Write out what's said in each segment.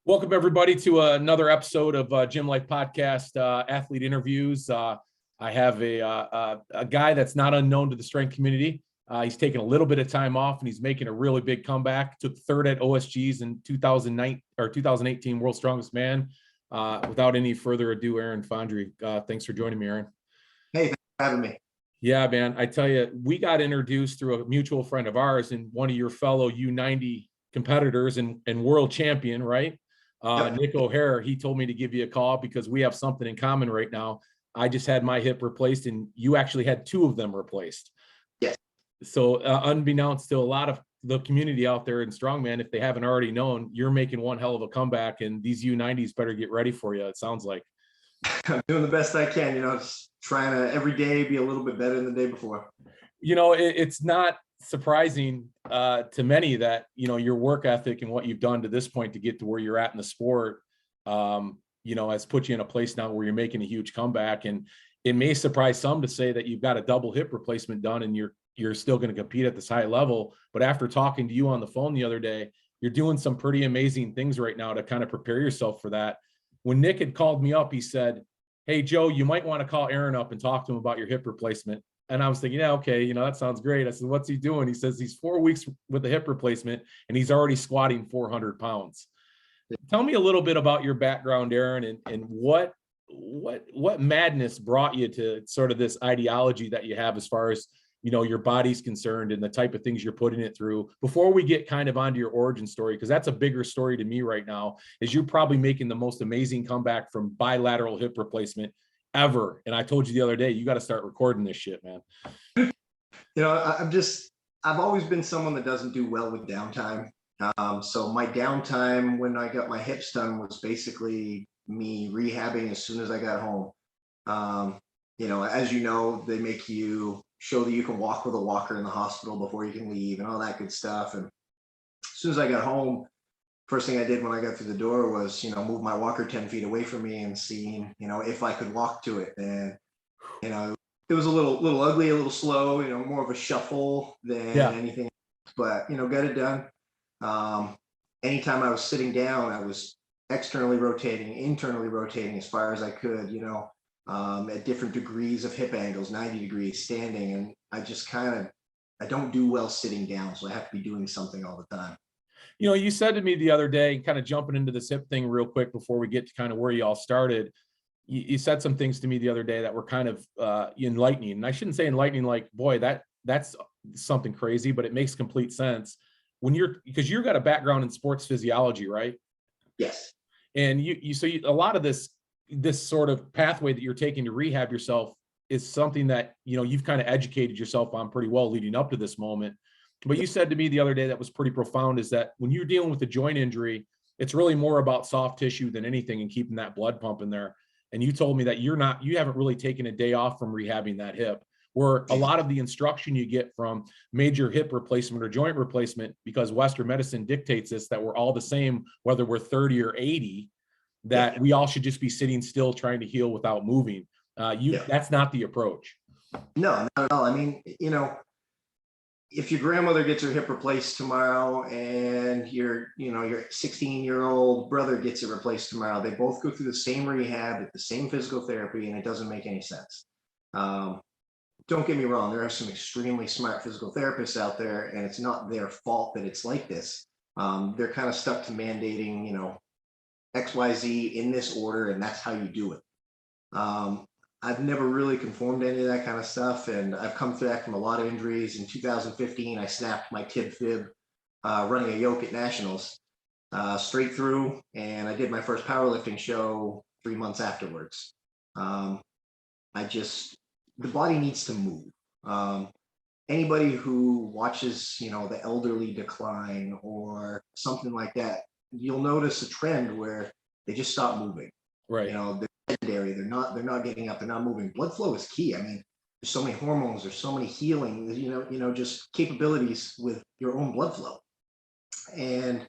Welcome everybody to another episode of Gym Life Podcast Athlete Interviews. I have a guy that's not unknown to the strength community. He's taken a little bit of time off and he's making a really big comeback. Took third at OSG's in 2009 or 2018 World's Strongest Man. Without any further ado, Aaron Fondry, thanks for joining me, Aaron. Hey, thanks for having me. Yeah, man. I tell you, we got introduced through a mutual friend of ours and one of your fellow U90 competitors and world champion, right? Nick O'Hare. He told me to give you a call because we have something in common right now. I just had my hip replaced and you actually had two of them replaced. Yes. So unbeknownst to a lot of the community out there in Strongman, if they haven't already known, you're making one hell of a comeback and these U90s better get ready for you. It sounds like. I'm doing the best I can, just trying to every day be a little bit better than the day before. It's not surprising to many that, your work ethic and what you've done to this point to get to where you're at in the sport, has put you in a place now where you're making a huge comeback. And it may surprise some to say that you've got a double hip replacement done and you're still going to compete at this high level. But after talking to you on the phone the other day, you're doing some pretty amazing things right now to kind of prepare yourself for that. When Nick had called me up, he said, "Hey, Joe, you might want to call Aaron up and talk to him about your hip replacement." And I was thinking, yeah, okay, that sounds great. I said, "What's he doing?" He says he's 4 weeks with a hip replacement and he's already squatting 400 pounds. Tell me a little bit about your background, Aaron, and what madness brought you to sort of this ideology that you have as far as, your body's concerned and the type of things you're putting it through before we get kind of onto your origin story, because that's a bigger story to me right now, is you're probably making the most amazing comeback from bilateral hip replacement ever. And I told you the other day, you got to start recording this shit, man. I've always been someone that doesn't do well with downtime. So my downtime when I got my hips done was basically me rehabbing as soon as I got home. As they make you show that you can walk with a walker in the hospital before you can leave and all that good stuff. And as soon as I got home, first thing I did when I got through the door was, move my walker 10 feet away from me and seeing, if I could walk to it. And, it was a little ugly, a little slow, more of a shuffle than anything else, but, got it done. Anytime I was sitting down, I was externally rotating, internally rotating as far as I could, at different degrees of hip angles, 90 degrees standing. And I don't do well sitting down. So I have to be doing something all the time. You said to me the other day, kind of jumping into this hip thing real quick before we get to kind of where you all started, you said some things to me the other day that were kind of enlightening. And I shouldn't say enlightening like, boy, that's something crazy, but it makes complete sense because you've got a background in sports physiology, right? Yes. And a lot of this sort of pathway that you're taking to rehab yourself is something that, you've kind of educated yourself on pretty well leading up to this moment. But you said to me the other day that was pretty profound, is that when you're dealing with a joint injury, it's really more about soft tissue than anything and keeping that blood pumping there. And you told me that you haven't really taken a day off from rehabbing that hip, where a lot of the instruction you get from major hip replacement or joint replacement, because Western medicine dictates this, that we're all the same, whether we're 30 or 80, that we all should just be sitting still trying to heal without moving. That's not the approach. No, not at all. I mean, if your grandmother gets her hip replaced tomorrow and your 16-year-old brother gets it replaced tomorrow, they both go through the same rehab, the same physical therapy, and it doesn't make any sense. Don't get me wrong. There are some extremely smart physical therapists out there, and it's not their fault that it's like this. They're kind of stuck to mandating, XYZ in this order, and that's how you do it. I've never really conformed to any of that kind of stuff, and I've come back from a lot of injuries. In 2015, I snapped my tib fib running a yoke at Nationals straight through, and I did my first powerlifting show 3 months afterwards. The body needs to move. Anybody who watches, the elderly decline or something like that, you'll notice a trend where they just stop moving. Right. They're sedentary. They're not getting up. They're not moving. Blood flow is key. I mean, there's so many hormones. There's so many healing. Just capabilities with your own blood flow. And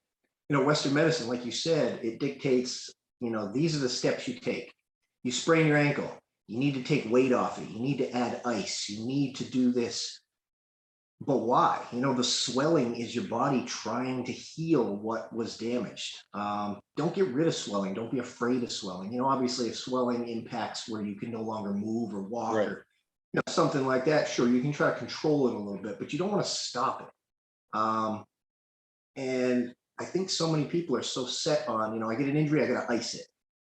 Western medicine, like you said, it dictates. These are the steps you take. You sprain your ankle. You need to take weight off it. You need to add ice. You need to do this. But why? The swelling is your body trying to heal what was damaged. Don't get rid of swelling. Don't be afraid of swelling. Obviously, if swelling impacts where you can no longer move or walk Right. or something like that, sure, you can try to control it a little bit, but you don't want to stop it. And I think so many people are so set on, I get an injury, I got to ice it.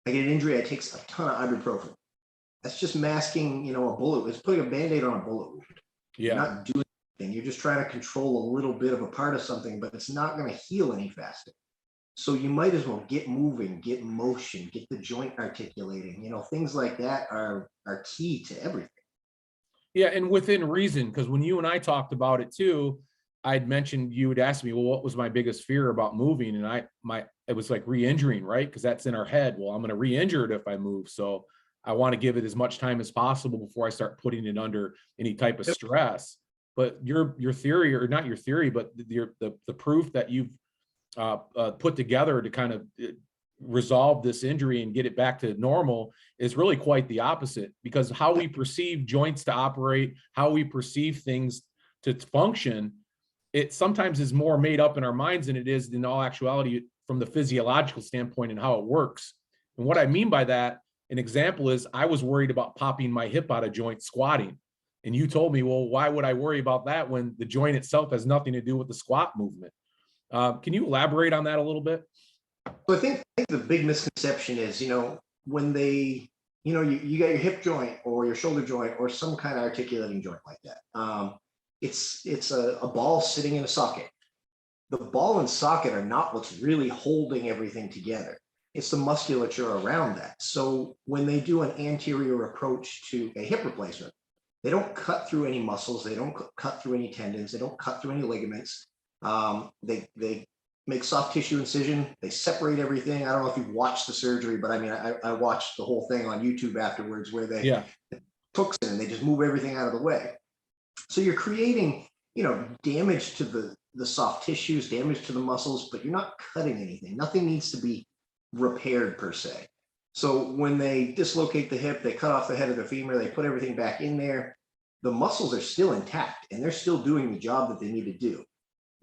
I get an injury, I take a ton of ibuprofen. That's just masking, a bullet. It's putting a Band-Aid on a bullet wound. You're Yeah. not doing anything. You're just trying to control a little bit of a part of something, but it's not going to heal any faster. So you might as well get moving, get motion, get the joint articulating. Things like that are key to everything. Yeah, and within reason, because when you and I talked about it too, I'd mentioned, you would ask me, well, what was my biggest fear about moving? And it was like re-injuring, right? Because that's in our head. Well, I'm going to re-injure it if I move. So I want to give it as much time as possible before I start putting it under any type of stress. But your theory, or not your theory, but the proof that you've put together to kind of resolve this injury and get it back to normal is really quite the opposite, because how we perceive joints to operate, how we perceive things to function, it sometimes is more made up in our minds than it is in all actuality from the physiological standpoint and how it works. And what I mean by that, an example is, I was worried about popping my hip out of joint squatting. And you told me, well, why would I worry about that when the joint itself has nothing to do with the squat movement? Can you elaborate on that a little bit? So I think the big misconception is, when they, you got your hip joint or your shoulder joint or some kind of articulating joint like that. It's a ball sitting in a socket. The ball and socket are not what's really holding everything together. It's the musculature around that. So when they do an anterior approach to a hip replacement, they don't cut through any muscles. They don't cut through any tendons. They don't cut through any ligaments. They make soft tissue incision. They separate everything. I don't know if you've watched the surgery, but I mean, I watched the whole thing on YouTube afterwards, where they hooks in and they just move everything out of the way. So you're creating, damage to the soft tissues, damage to the muscles, but you're not cutting anything. Nothing needs to be repaired per se. So when they dislocate the hip, they cut off the head of the femur, they put everything back in there, the muscles are still intact and they're still doing the job that they need to do.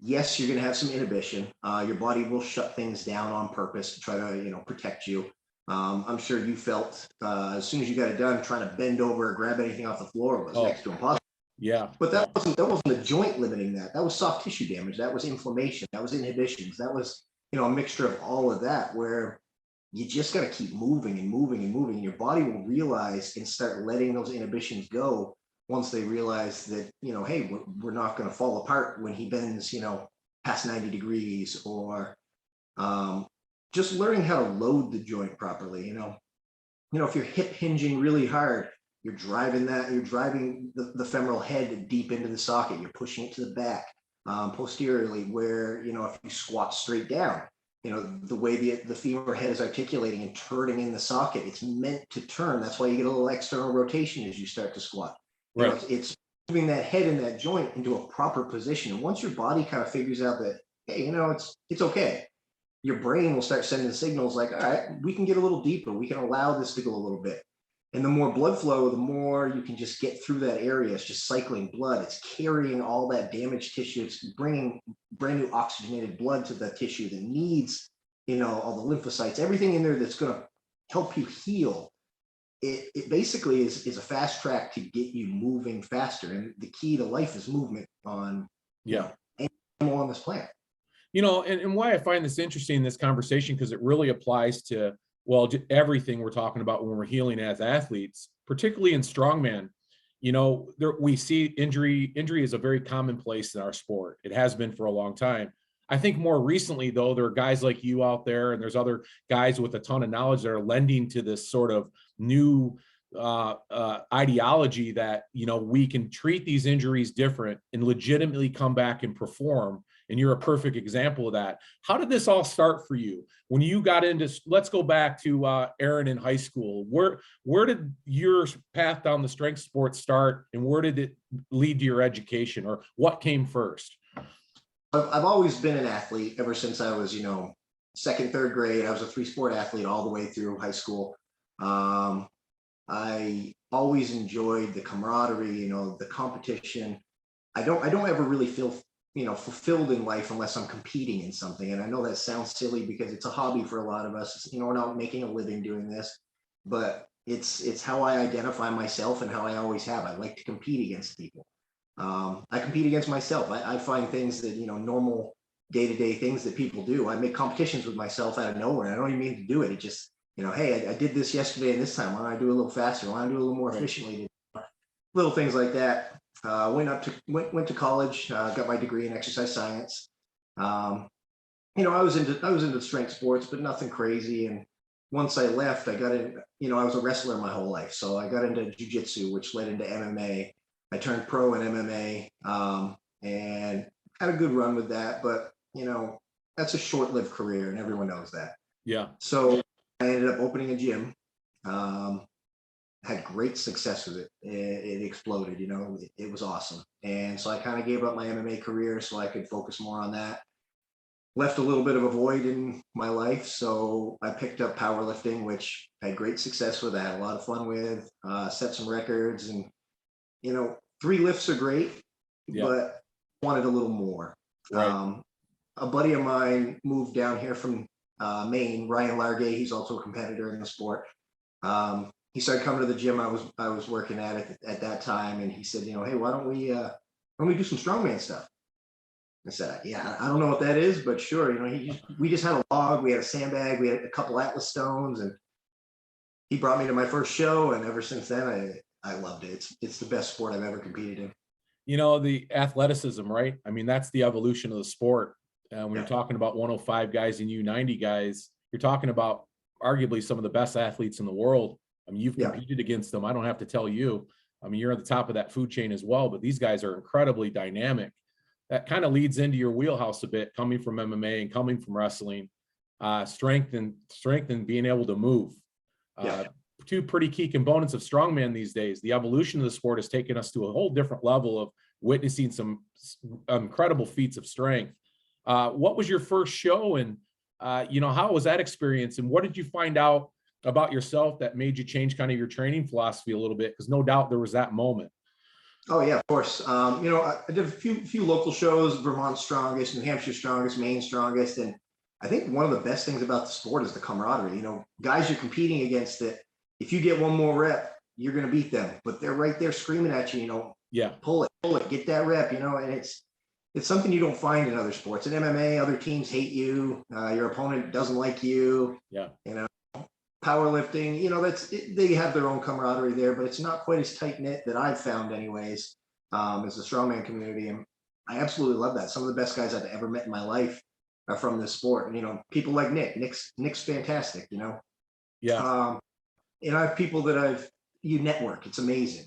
Yes, you're going to have some inhibition. Your body will shut things down on purpose to try to, protect you. I'm sure you felt as soon as you got it done, trying to bend over or grab anything off the floor was next to impossible. Yeah. But that wasn't the joint limiting that. That was soft tissue damage. That was inflammation. That was inhibitions. That was, a mixture of all of that, where you just got to keep moving and moving and moving. Your body will realize and start letting those inhibitions go once they realize that, hey, we're not going to fall apart when he bends, past 90 degrees, or just learning how to load the joint properly. If you're hip hinging really hard, you're driving the femoral head deep into the socket. You're pushing it to the back posteriorly, where, if you squat straight down, the way the femur head is articulating and turning in the socket, it's meant to turn. That's why you get a little external rotation as you start to squat. Right. It's moving that head in that joint into a proper position. And once your body kind of figures out that, hey, it's okay, your brain will start sending signals like, all right, we can get a little deeper. We can allow this to go a little bit. And the more blood flow, the more you can just get through that area. It's just cycling blood. It's carrying all that damaged tissue. It's bringing brand new oxygenated blood to the tissue that needs, all the lymphocytes, everything in there that's going to help you heal. It basically is a fast track to get you moving faster. And the key to life is movement on any animal on this planet. And why I find this interesting in this conversation, because it really applies to, well, everything we're talking about when we're healing as athletes, particularly in strongman. We see injury is a very commonplace in our sport. It has been for a long time. I think more recently, though, there are guys like you out there, and there's other guys with a ton of knowledge that are lending to this sort of new ideology that, we can treat these injuries different and legitimately come back and perform. And you're a perfect example of that. How did this all start for you? When you got into, let's go back to Aaron in high school. Where did your path down the strength sports start, and where did it lead to your education, or what came first? I've always been an athlete ever since I was, second, third grade. I was a 3-sport athlete all the way through high school. I always enjoyed the camaraderie, the competition. I don't ever really feel, fulfilled in life unless I'm competing in something. And I know that sounds silly because it's a hobby for a lot of us. We're not making a living doing this, but it's how I identify myself and how I always have. I like to compete against people. I compete against myself. I find things that, normal day-to-day things that people do. I make competitions with myself out of nowhere. I don't even mean to do it. It just, hey, I did this yesterday and this time. Why don't I do a little faster? Why don't I do a little more efficiently? Little things like that. Went to college, got my degree in exercise science. I was into strength sports, but nothing crazy. And once I left, I got in, I was a wrestler my whole life. So I got into jiu-jitsu, which led into MMA. I turned pro in MMA, and had a good run with that, but that's a short-lived career and everyone knows that. Yeah. So I ended up opening a gym. Had great success with it. It exploded, it was awesome. And so I kind of gave up my MMA career so I could focus more on that. Left a little bit of a void in my life. So I picked up powerlifting, which I had great success with. I had a lot of fun with, set some records, and, 3 lifts are great, but wanted a little more. Right. A buddy of mine moved down here from Maine, Ryan Largay. He's also a competitor in the sport. He started coming to the gym I was working at that time, and he said, hey, why don't we do some strongman stuff? I said, yeah, I don't know what that is, but sure. We just had a log, we had a sandbag, we had a couple Atlas stones, and he brought me to my first show, and ever since then, I loved it. It's the best sport I've ever competed in. The athleticism, right? I mean, that's the evolution of the sport. When you're talking about 105 guys and U90 guys, you're talking about arguably some of the best athletes in the world. I mean, you've competed against them. I don't have to tell you. I mean, you're at the top of that food chain as well, but these guys are incredibly dynamic. That kind of leads into your wheelhouse a bit, coming from MMA and coming from wrestling, strength and being able to move. Two pretty key components of strongman these days. The evolution of the sport has taken us to a whole different level of witnessing some incredible feats of strength. What was your first show, and how was that experience, and what did you find out about yourself that made you change kind of your training philosophy a little bit? Because no doubt there was that moment. Oh yeah, of course. I did a few local shows: Vermont Strongest, New Hampshire Strongest, Maine Strongest, and I think one of the best things about the sport is the camaraderie. Guys you're competing against, that if you get one more rep, you're going to beat them, but they're right there screaming at you. Pull it, get that rep. And it's something you don't find in other sports. In MMA, other teams hate you. Your opponent doesn't like you. Yeah. Powerlifting, they have their own camaraderie there, but it's not quite as tight knit that I've found anyways, as the strongman community. And I absolutely love that. Some of the best guys I've ever met in my life are from this sport. And, people like Nick's fantastic, Yeah. And I have people that you network. It's amazing.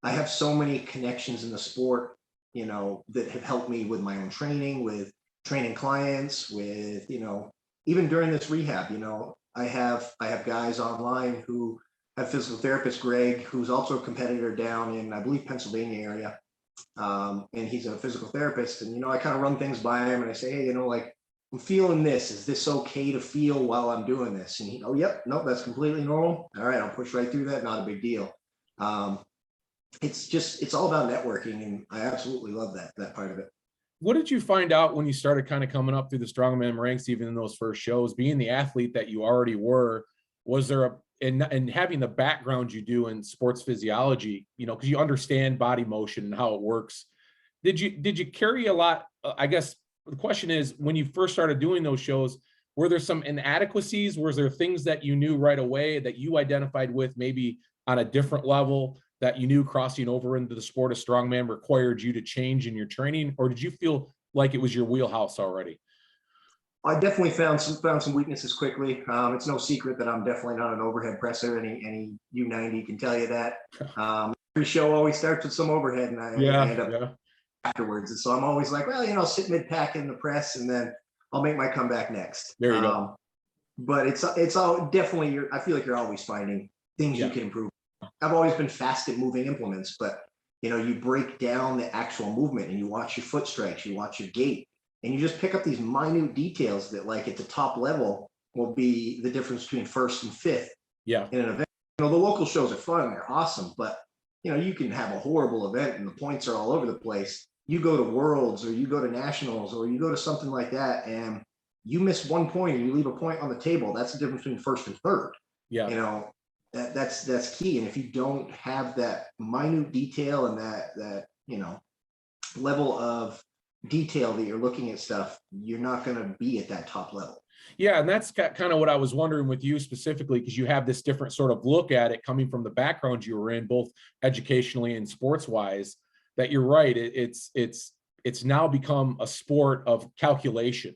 I have so many connections in the sport, that have helped me with my own training, with training clients, with, even during this rehab, I have guys online who have physical therapist Greg, who's also a competitor down in, I believe, Pennsylvania area. And he's a physical therapist. And, I kind of run things by him and I say, hey, I'm feeling this. Is this okay to feel while I'm doing this? And he, oh, yep, nope, that's completely normal. All right, I'll push right through that. Not a big deal. It's all about networking. And I absolutely love that part of it. What did you find out when you started kind of coming up through the strongman ranks, even in those first shows, being the athlete that you already were? Was there and having the background you do in sports physiology, because you understand body motion and how it works. Did you carry a lot? I guess the question is, when you first started doing those shows, were there some inadequacies? Was there things that you knew right away that you identified with, maybe on a different level, that you knew crossing over into the sport of strongman required you to change in your training? Or did you feel like it was your wheelhouse already? I definitely found some weaknesses quickly. It's no secret that I'm definitely not an overhead presser. Any U90 can tell you that. Every show always starts with some overhead, and I end up afterwards. And so I'm always like, well, I'll sit mid pack in the press, and then I'll make my comeback next. There you go. But it's all definitely. I feel like you're always finding things you can improve. I've always been fast at moving implements, but you break down the actual movement and you watch your foot strikes, you watch your gait, and you just pick up these minute details that, like, at the top level will be the difference between first and fifth. Yeah. In an event. The local shows are fun, they're awesome, but you can have a horrible event and the points are all over the place. You go to worlds or you go to nationals or you go to something like that and you miss 1 point and you leave a point on the table. That's the difference between first and third. Yeah. That's key. And if you don't have that minute detail and that level of detail that you're looking at stuff, you're not going to be at that top level. Yeah, and that's kind of what I was wondering with you specifically, because you have this different sort of look at it coming from the background you were in, both educationally and sports wise, that you're right. It's now become a sport of calculation,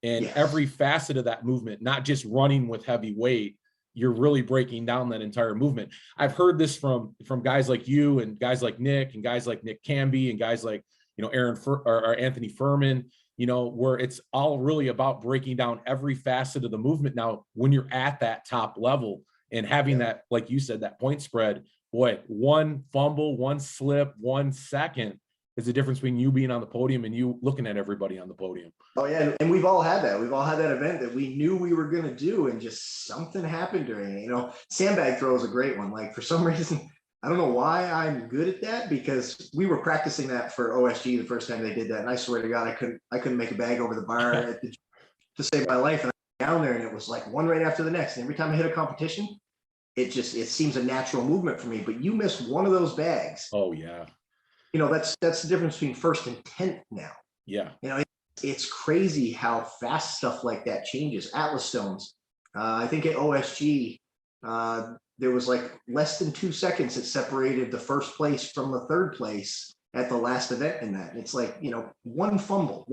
and Yes. every facet of that movement, not just running with heavy weight, you're really breaking down that entire movement. I've heard this from guys like you and guys like Nick and guys like Nick Camby and guys like, or Anthony Furman, where it's all really about breaking down every facet of the movement. Now, when you're at that top level and having that, like you said, that point spread, boy, one fumble, one slip, 1 second is the difference between you being on the podium and you looking at everybody on the podium. Oh yeah, and we've all had that. We've all had that event that we knew we were going to do, and just something happened during it. Sandbag throw is a great one. Like, for some reason, I don't know why I'm good at that, because we were practicing that for OSG the first time they did that, and I swear to God, I couldn't make a bag over the bar to save my life. And I went down there, and it was like one right after the next. And every time I hit a competition, it seems a natural movement for me. But you miss one of those bags. Oh yeah. That's the difference between first and 10th now. Yeah. It's crazy how fast stuff like that changes. Atlas stones. I think at OSG, there was like less than 2 seconds that separated the first place from the third place at the last event in that. It's like, one fumble,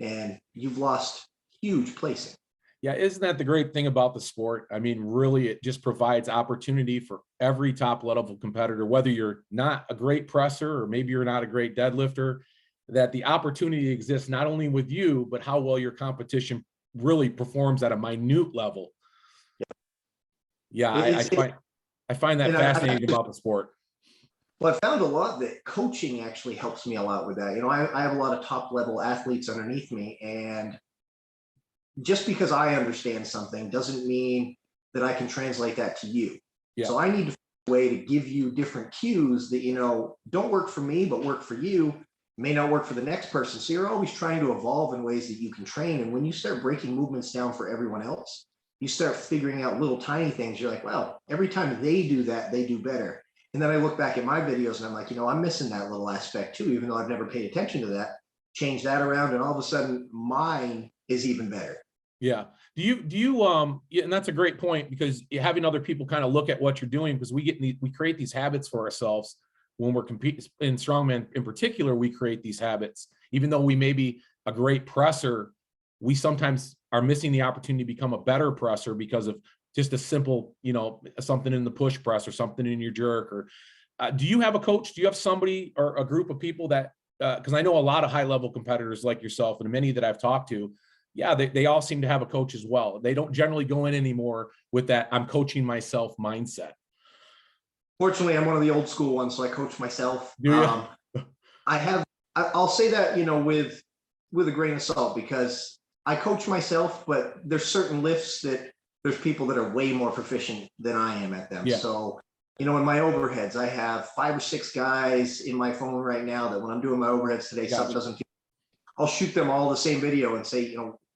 and you've lost huge placing. Yeah, isn't that the great thing about the sport? I mean, really, it just provides opportunity for every top level competitor, whether you're not a great presser or maybe you're not a great deadlifter, that the opportunity exists not only with you, but how well your competition really performs at a minute level. Yeah, I find that fascinating about the sport. Well, I found a lot that coaching actually helps me a lot with that. I have a lot of top level athletes underneath me, and just because I understand something doesn't mean that I can translate that to you. Yeah. So I need to find a way to give you different cues that, don't work for me, but work for you, may not work for the next person. So you're always trying to evolve in ways that you can train. And when you start breaking movements down for everyone else, you start figuring out little tiny things. You're like, well, every time they do that, they do better. And then I look back at my videos and I'm like, I'm missing that little aspect too, even though I've never paid attention to that. Change that around, and all of a sudden mine is even better. Yeah. Do you and that's a great point, because having other people kind of look at what you're doing, because we create these habits for ourselves when we're competing in strongman in particular. We create these habits, even though we may be a great presser, we sometimes are missing the opportunity to become a better presser because of just a simple, something in the push press or something in your jerk. Or do you have a coach? Do you have somebody or a group of people that, because I know a lot of high level competitors like yourself and many that I've talked to, yeah, they all seem to have a coach as well. They don't generally go in anymore with that I'm coaching myself mindset. Fortunately, I'm one of the old school ones, so I coach myself. Do you? I'll say that, with a grain of salt, because I coach myself, but there's certain lifts that there's people that are way more proficient than I am at them. Yeah. So, in my overheads, I have 5 or 6 guys in my phone right now that when I'm doing my overheads today, something doesn't feel, I'll shoot them all the same video and say,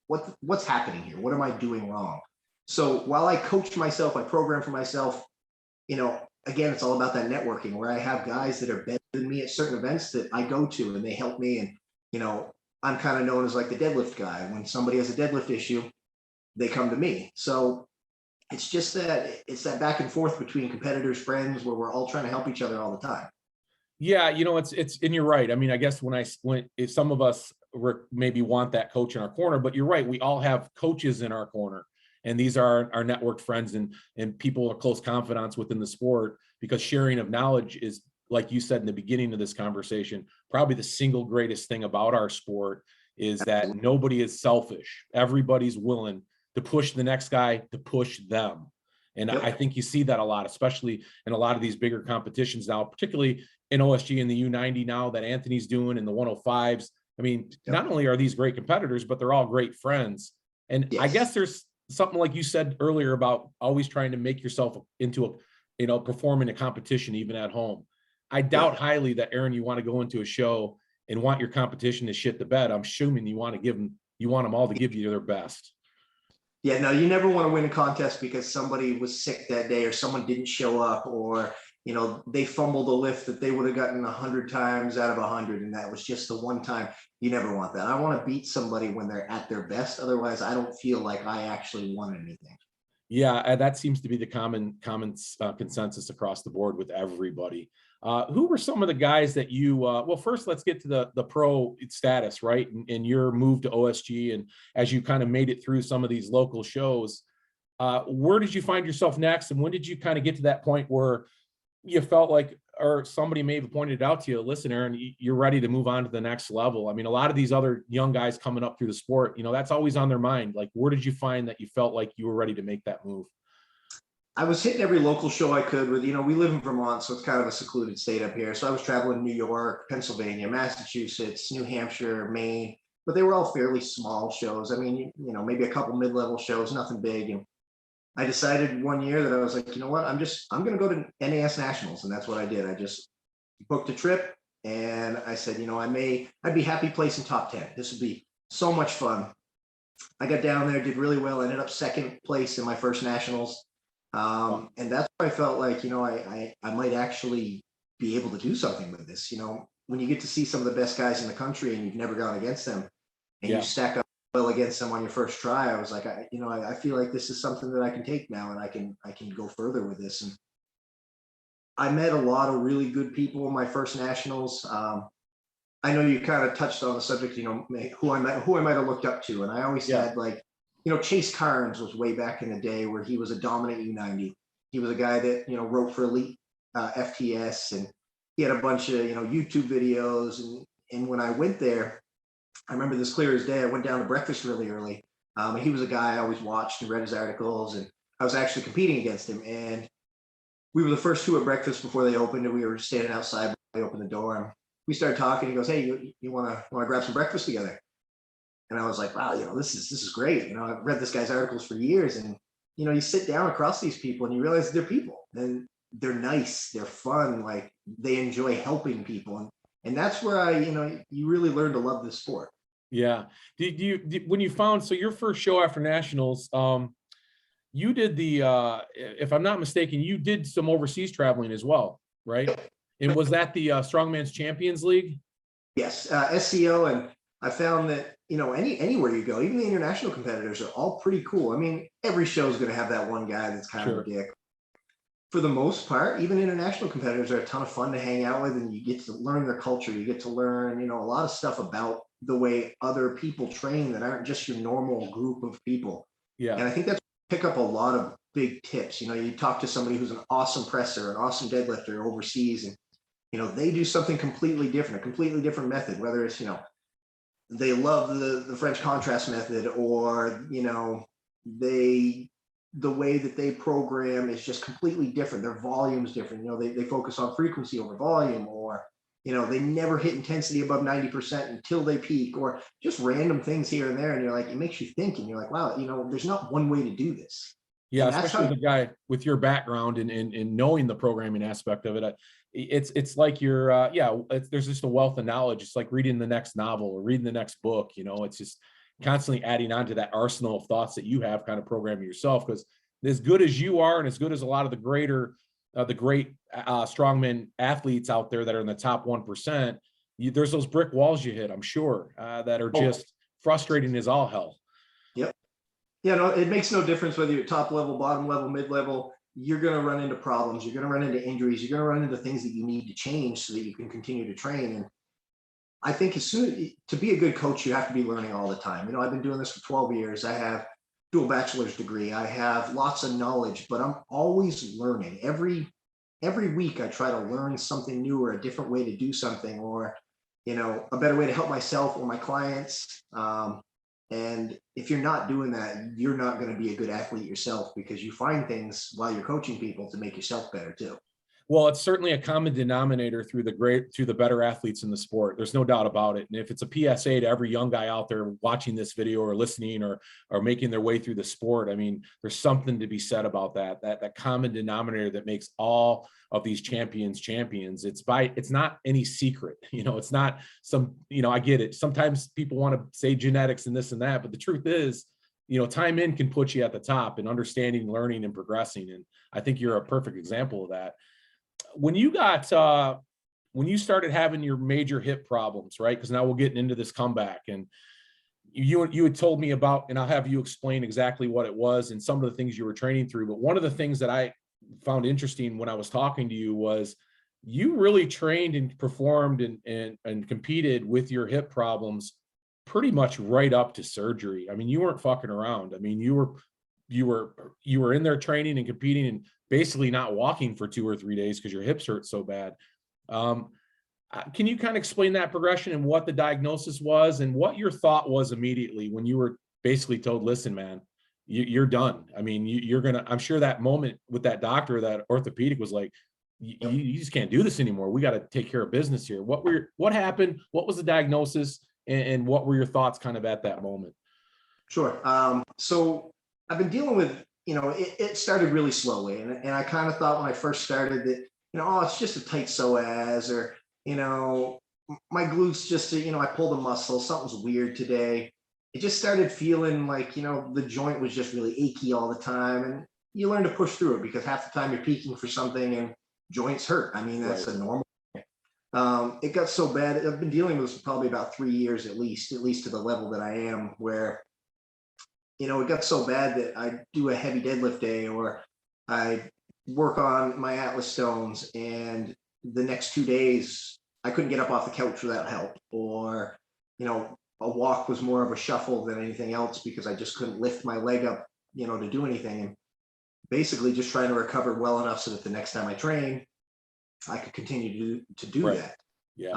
what's happening here? What am I doing wrong? So while I coach myself, I program for myself, again, it's all about that networking, where I have guys that are better than me at certain events that I go to and they help me. And, I'm kind of known as like the deadlift guy. When somebody has a deadlift issue, they come to me. So it's just it's that back and forth between competitors, friends, where we're all trying to help each other all the time. Yeah, it's and you're right. I mean, I guess if some of us maybe want that coach in our corner, but you're right, we all have coaches in our corner, and these are our networked friends and people are close confidants within the sport, because sharing of knowledge is, like you said in the beginning of this conversation, probably the single greatest thing about our sport is that nobody is selfish. Everybody's willing to push the next guy to push them. And I think you see that a lot, especially in a lot of these bigger competitions now, particularly in OSG and the U90 now that Anthony's doing, and the 105s. I mean, not only are these great competitors, but they're all great friends. And I guess there's something like you said earlier about always trying to make yourself into perform in a competition, even at home. I doubt highly that, Aaron, you want to go into a show and want your competition to shit the bed. I'm assuming you want them all to give you their best. Yeah, no, you never want to win a contest because somebody was sick that day or someone didn't show up, or, you know, they fumbled a lift that they would have gotten 100 times out of 100. And that was just the one time. You never want that. I want to beat somebody when they're at their best. Otherwise, I don't feel like I actually won anything. Yeah, and that seems to be the common consensus across the board with everybody. Who were some of the guys that you? Well, first, let's get to the pro status, right? And your move to OSG, and as you kind of made it through some of these local shows, where did you find yourself next, and when did you kind of get to that point where you felt like, or somebody may have pointed it out to you, listen, Aaron, you're ready to move on to the next level? I mean, a lot of these other young guys coming up through the sport, you know, that's always on their mind. Like, where did you find that you felt like you were ready to make that move? I was hitting every local show I could with, you know, we live in Vermont, so it's kind of a secluded state up here. So I was traveling New York, Pennsylvania, Massachusetts, New Hampshire, Maine, but they were all fairly small shows. I mean, you know, maybe a couple mid-level shows, nothing big. And I decided one year that I was like, you know what, I'm going to go to NAS Nationals. And that's what I did. I just booked a trip and I said, you know, I'd be happy placing top 10. This would be so much fun. I got down there, did really well. I ended up second place in my first nationals. And that's where I felt like, you know, I might actually be able to do something with this. You know, when you get to see some of the best guys in the country and you've never gone against them and you stack up well against them on your first try, I was like, I feel like this is something that I can take now and I can go further with this. And I met a lot of really good people in my first nationals. I know you kind of touched on the subject, you know, who I might have looked up to. And I always had, like, you know, Chase Carnes was way back in the day where he was a dominant U90. He was a guy that, you know, wrote for Elite FTS, and he had a bunch of, you know, YouTube videos. And when I went there, I remember this clear as day. I went down to breakfast really early. And he was a guy I always watched and read his articles, and I was actually competing against him. And we were the first two at breakfast before they opened, and we were standing outside when they opened the door. And we started talking. He goes, "Hey, you want to grab some breakfast together?" And I was like, wow, you know, this is great. You know, I've read this guy's articles for years, and, you know, you sit down across these people and you realize they're people and they're nice, they're fun, like they enjoy helping people. And that's where you really learn to love this sport. Yeah. When you found, so your first show after nationals, you did if I'm not mistaken, you did some overseas traveling as well, right? And was that the Strongman's Champions League? Yes, SCO. And I found that, you know, anywhere you go, even the international competitors are all pretty cool. I mean, every show is going to have that one guy that's kind of a dick. For the most part, even international competitors are a ton of fun to hang out with, and you get to learn their culture. You get to learn, you know, a lot of stuff about the way other people train that aren't just your normal group of people. Yeah. And I think that's pick up a lot of big tips. You know, you talk to somebody who's an awesome presser, an awesome deadlifter overseas, and, you know, they do something completely different, a completely different method, whether it's, you know, they love the French contrast method, or, you know, the way that they program is just completely different. Their volume is different. You know, they focus on frequency over volume, or, you know, they never hit intensity above 90% until they peak, or just random things here and there. And you're like, it makes you think, and you're like, wow, you know, there's not one way to do this. Yeah, especially the guy with your background and knowing the programming aspect of it. It's like you're there's just a wealth of knowledge. It's like reading the next novel or reading the next book. You know, it's just constantly adding on to that arsenal of thoughts that you have kind of programming yourself. Because as good as you are, and as good as a lot of the great strongman athletes out there that are in the top 1%, there's those brick walls you hit, I'm sure, that are just frustrating as all hell. Yep. Yeah, no, it makes no difference whether you're top level, bottom level, mid level. You're going to run into problems. You're going to run into injuries. You're going to run into things that you need to change so that you can continue to train. And I think to be a good coach, you have to be learning all the time. You know, I've been doing this for 12 years. I have dual bachelor's degree. I have lots of knowledge, but I'm always learning. Every week I try to learn something new, or a different way to do something, or, you know, a better way to help myself or my clients. And if you're not doing that, you're not going to be a good athlete yourself, because you find things while you're coaching people to make yourself better too. Well, it's certainly a common denominator through the better athletes in the sport. There's no doubt about it. And if it's a PSA to every young guy out there watching this video or listening or making their way through the sport, I mean, there's something to be said about that common denominator that makes all of these champions. It's not any secret, it's not some, I get it. Sometimes people want to say genetics and this and that, but the truth is, time in can put you at the top and understanding, learning, and progressing. And I think you're a perfect example of that. When you started having your major hip problems, right? Because now we're getting into this comeback, and you had told me about, and I'll have you explain exactly what it was and some of the things you were training through. But one of the things that I found interesting when I was talking to you was you really trained and performed and competed with your hip problems pretty much right up to surgery. I mean, you weren't fucking around. I mean, you were in there training and competing and basically not walking for 2 or 3 days because your hips hurt so bad. Can you kind of explain that progression and what the diagnosis was and what your thought was immediately when you were basically told, listen, man, you're done. I mean, I'm sure that moment with that doctor, that orthopedic, was like, you just can't do this anymore. We got to take care of business here. What happened? What was the diagnosis? And what were your thoughts kind of at that moment? Sure. So I've been dealing with, it started really slowly. And I kind of thought when I first started that, oh, it's just a tight psoas, or, my glutes just, I pulled a muscle, something's weird today. It just started feeling like, the joint was just really achy all the time. And you learn to push through it because half the time you're peaking for something and joints hurt. I mean, that's a normal. It got so bad. I've been dealing with this probably about 3 years at least to the level that I am, where, it got so bad that I do a heavy deadlift day, or I work on my Atlas stones, and the next 2 days I couldn't get up off the couch without help, or, a walk was more of a shuffle than anything else because I just couldn't lift my leg up, to do anything. And basically just trying to recover well enough so that the next time I train, I could continue to do that. Yeah.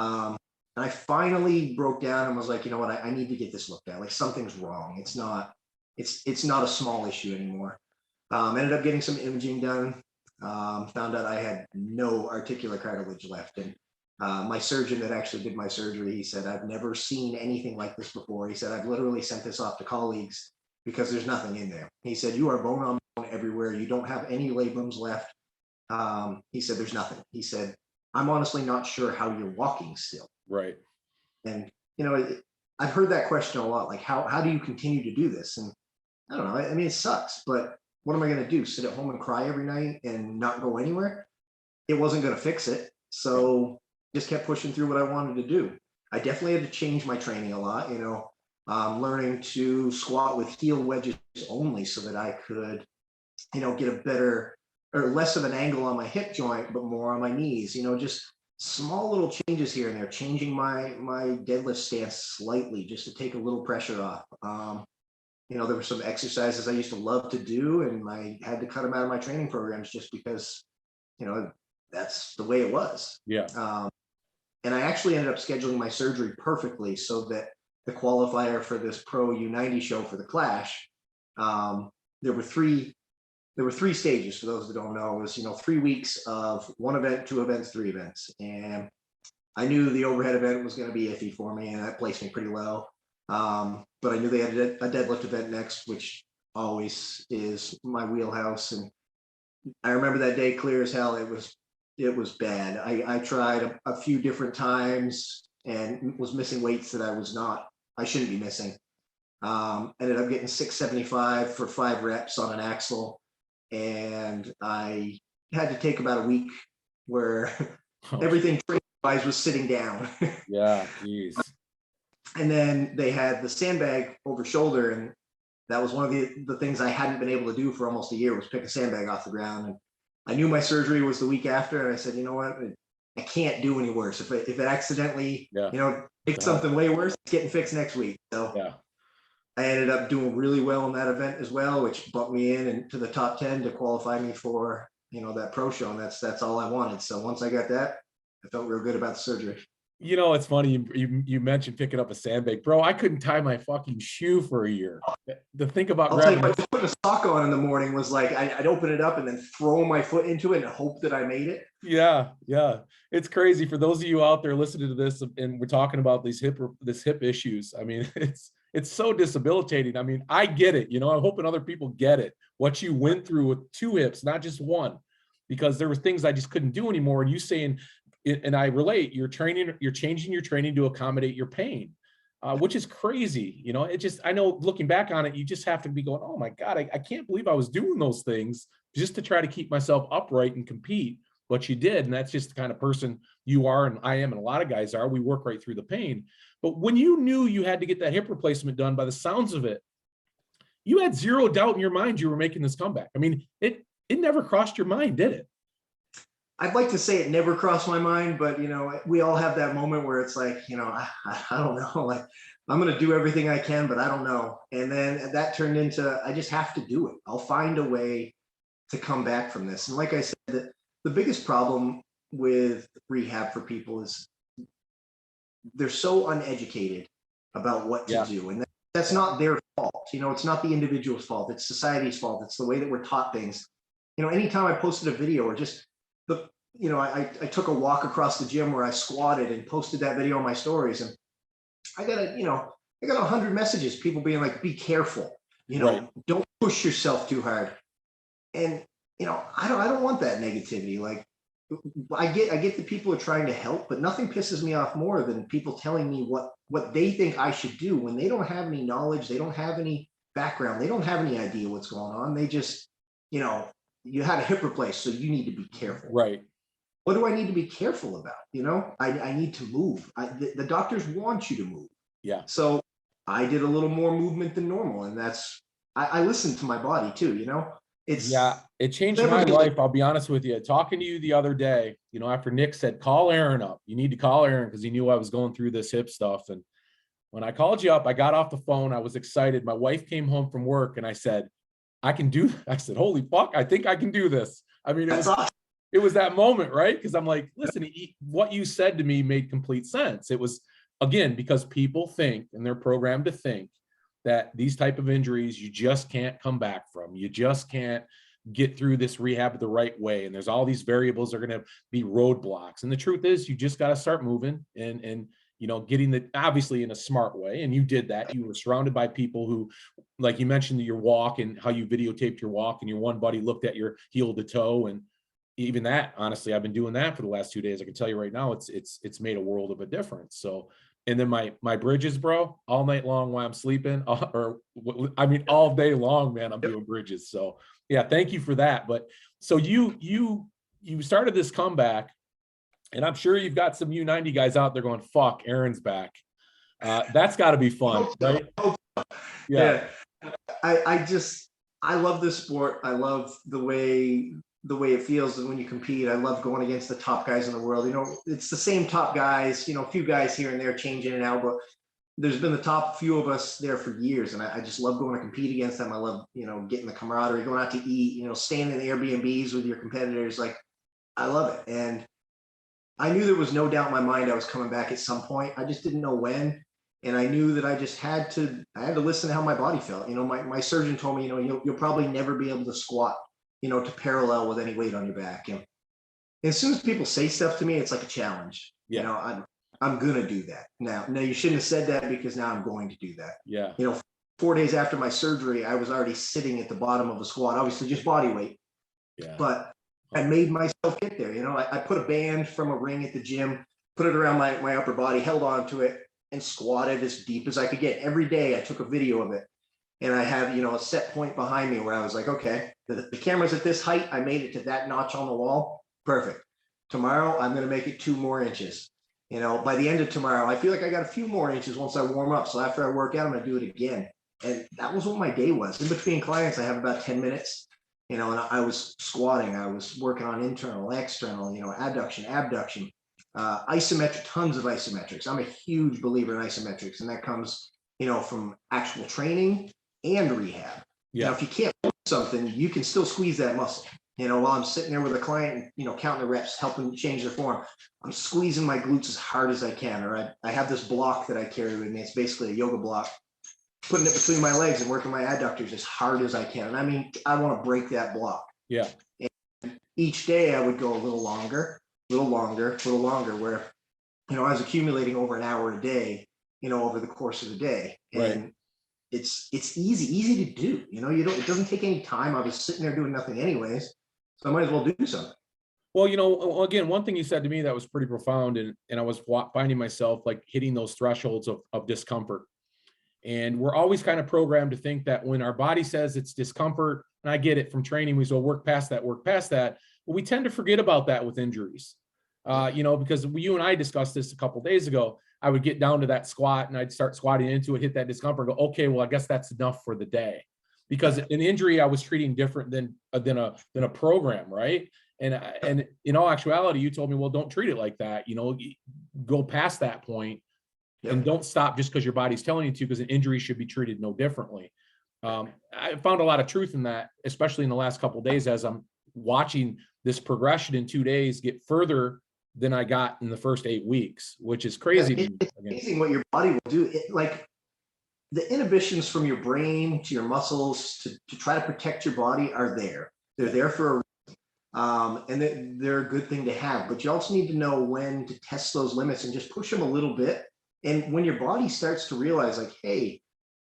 And I finally broke down and was like, you know what, I need to get this looked at. Like, something's wrong. It's not a small issue anymore. Ended up getting some imaging done. Found out I had no articular cartilage left. And my surgeon that actually did my surgery, he said, I've never seen anything like this before. He said, I've literally sent this off to colleagues because there's nothing in there. He said, you are bone on bone everywhere. You don't have any labrums left. He said, there's nothing. He said, I'm honestly not sure how you're walking still. Right. And, I've heard that question a lot. Like, how do you continue to do this? And I don't know. I mean, it sucks, but what am I going to do? Sit at home and cry every night and not go anywhere? It wasn't going to fix it. So just kept pushing through what I wanted to do. I definitely had to change my training a lot, learning to squat with heel wedges only so that I could, get a better or less of an angle on my hip joint, but more on my knees, just small little changes here and there, changing my deadlift stance slightly just to take a little pressure off. There were some exercises I used to love to do, and I had to cut them out of my training programs just because, that's the way it was. Yeah. And I actually ended up scheduling my surgery perfectly so that the qualifier for this Pro U90 show for the Clash, there were three stages. For those that don't know, it was 3 weeks of 1 event, 2 events, 3 events, and I knew the overhead event was going to be iffy for me, and that placed me pretty low. But I knew they had a deadlift event next, which always is my wheelhouse. And I remember that day clear as hell. It was bad. I tried a few different times and was missing weights that I shouldn't be missing. Ended up getting 675 for 5 reps on an axle. And I had to take about a week where everything training-wise was sitting down. Yeah, geez. And then they had the sandbag over shoulder, and that was one of the things I hadn't been able to do for almost a year, was pick a sandbag off the ground. And I knew my surgery was the week after, and I said, you know what, I can't do any worse. If it accidentally, makes something way worse, it's getting fixed next week. So yeah. I ended up doing really well in that event as well, which bumped me into the top 10 to qualify me for, that pro show. And that's all I wanted. So once I got that, I felt real good about the surgery. You know, it's funny. You mentioned picking up a sandbag, bro. I couldn't tie my fucking shoe for a year. To think about I'll tell you grabbing. what, just putting a sock on in the morning was like, I'd open it up and then throw my foot into it and hope that I made it. Yeah, yeah. It's crazy for those of you out there listening to this, and we're talking about these hip issues. I mean, it's so debilitating. I mean, I get it. You know, I'm hoping other people get it. What you went through with two hips, not just one, because there were things I just couldn't do anymore. And you saying, and I relate, you're changing your training to accommodate your pain, which is crazy. You know, it just, I know looking back on it, you just have to be going, oh my God, I can't believe I was doing those things just to try to keep myself upright and compete. But you did. And that's just the kind of person you are, and I am, and a lot of guys are. We work right through the pain. But when you knew you had to get that hip replacement done, by the sounds of it, you had zero doubt in your mind you were making this comeback. I mean, it never crossed your mind, did it? I'd like to say it never crossed my mind, but you know, we all have that moment where it's like, you know, I don't know, like I'm going to do everything I can, but I don't know. And then that turned into, I just have to do it. I'll find a way to come back from this. And like I said, the biggest problem with rehab for people is they're so uneducated about what to do. And that's not their fault. You know, it's not the individual's fault. It's society's fault. It's the way that we're taught things. You know, anytime I posted a video or just I took a walk across the gym where I squatted and posted that video on my stories, and I got 100 messages, people being like, be careful, don't push yourself too hard. And, I don't want that negativity. Like I get that people are trying to help, but nothing pisses me off more than people telling me what they think I should do when they don't have any knowledge. They don't have any background. They don't have any idea what's going on. They just, you had a hip replaced, so you need to be careful. Right. What do I need to be careful about? I need to move. The doctors want you to move. Yeah. So I did a little more movement than normal. And I listened to my body too, it changed my life. I'll be honest with you. Talking to you the other day, after Nick said, call Aaron up, you need to call Aaron because he knew I was going through this hip stuff. And when I called you up, I got off the phone. I was excited. My wife came home from work and I said, I said, holy fuck, I think I can do this. I mean, it was that moment, right? Because I'm like, listen, what you said to me made complete sense. It was, again, because people think, and they're programmed to think, that these type of injuries you just can't come back from. You just can't get through this rehab the right way. And there's all these variables that are going to be roadblocks. And the truth is, you just got to start moving and getting obviously in a smart way. And you did that. You were surrounded by people who, like you mentioned, your walk and how you videotaped your walk, and your one buddy looked at your heel to toe. And even that, honestly, I've been doing that for the last 2 days. I can tell you right now, it's made a world of a difference. So, and then my bridges, bro, all night long while I'm sleeping, all day long, man, I'm doing bridges. So yeah, thank you for that. But so you started this comeback, and I'm sure you've got some U90 guys out there going, fuck, Aaron's back. That's got to be fun, right? Yeah. I love this sport. I love the way it feels when you compete. I love going against the top guys in the world. It's the same top guys, a few guys here and there changing it out, but there's been the top few of us there for years. And I just love going to compete against them. I love, getting the camaraderie, going out to eat, staying in the Airbnbs with your competitors. Like, I love it. And I knew there was no doubt in my mind I was coming back at some point. I just didn't know when. And I knew that I just had to listen to how my body felt. My surgeon told me, you'll probably never be able to squat, to parallel with any weight on your back. And as soon as people say stuff to me, it's like a challenge. Yeah. I'm going to do that. Now, you shouldn't have said that, because now I'm going to do that. Yeah. 4 days after my surgery, I was already sitting at the bottom of a squat, obviously just body weight. Yeah. But I made myself get there. I put a band from a ring at the gym, put it around my upper body, held on to it, and squatted as deep as I could get. Every day I took a video of it. And I have, a set point behind me where I was like, okay, the camera's at this height. I made it to that notch on the wall. Perfect. Tomorrow, I'm going to make it 2 more inches. By the end of tomorrow, I feel like I got a few more inches once I warm up. So after I work out, I'm going to do it again. And that was what my day was. In between clients, I have about 10 minutes, and I was squatting. I was working on internal, external, adduction, abduction, isometric, tons of isometrics. I'm a huge believer in isometrics, and that comes, from actual training and rehab. Yeah. Now, if you can't do something, you can still squeeze that muscle. while I'm sitting there with a client, counting the reps, helping change their form, I'm squeezing my glutes as hard as I can. Or I have this block that I carry with me. It's basically a yoga block, putting it between my legs and working my adductors as hard as I can. And I mean, I want to break that block. Yeah. And each day I would go a little longer, where, I was accumulating over an hour a day, over the course of the day. And Right. it's easy to do. It doesn't take any time. I was sitting there doing nothing anyways, so I might as well do something. Well, again, one thing you said to me that was pretty profound, and I was finding myself like hitting those thresholds of discomfort. And we're always kind of programmed to think that when our body says it's discomfort, and I get it from training, we go work past that. But we tend to forget about that with injuries. Because you and I discussed this a couple of days ago. I would get down to that squat and I'd start squatting into it, hit that discomfort, and go, okay, well, I guess that's enough for the day. Because an injury I was treating different than a program, right? And in all actuality, you told me, well, don't treat it like that. Go past that point. Yep. And don't stop just because your body's telling you to, because an injury should be treated no differently. I found a lot of truth in that, especially in the last couple of days, as I'm watching this progression in 2 days get further than I got in the first 8 weeks, which is crazy. It's amazing what your body will do. Like the inhibitions from your brain to your muscles to try to protect your body are there. They're there for and they're a good thing to have, but you also need to know when to test those limits and just push them a little bit. And when your body starts to realize like, hey,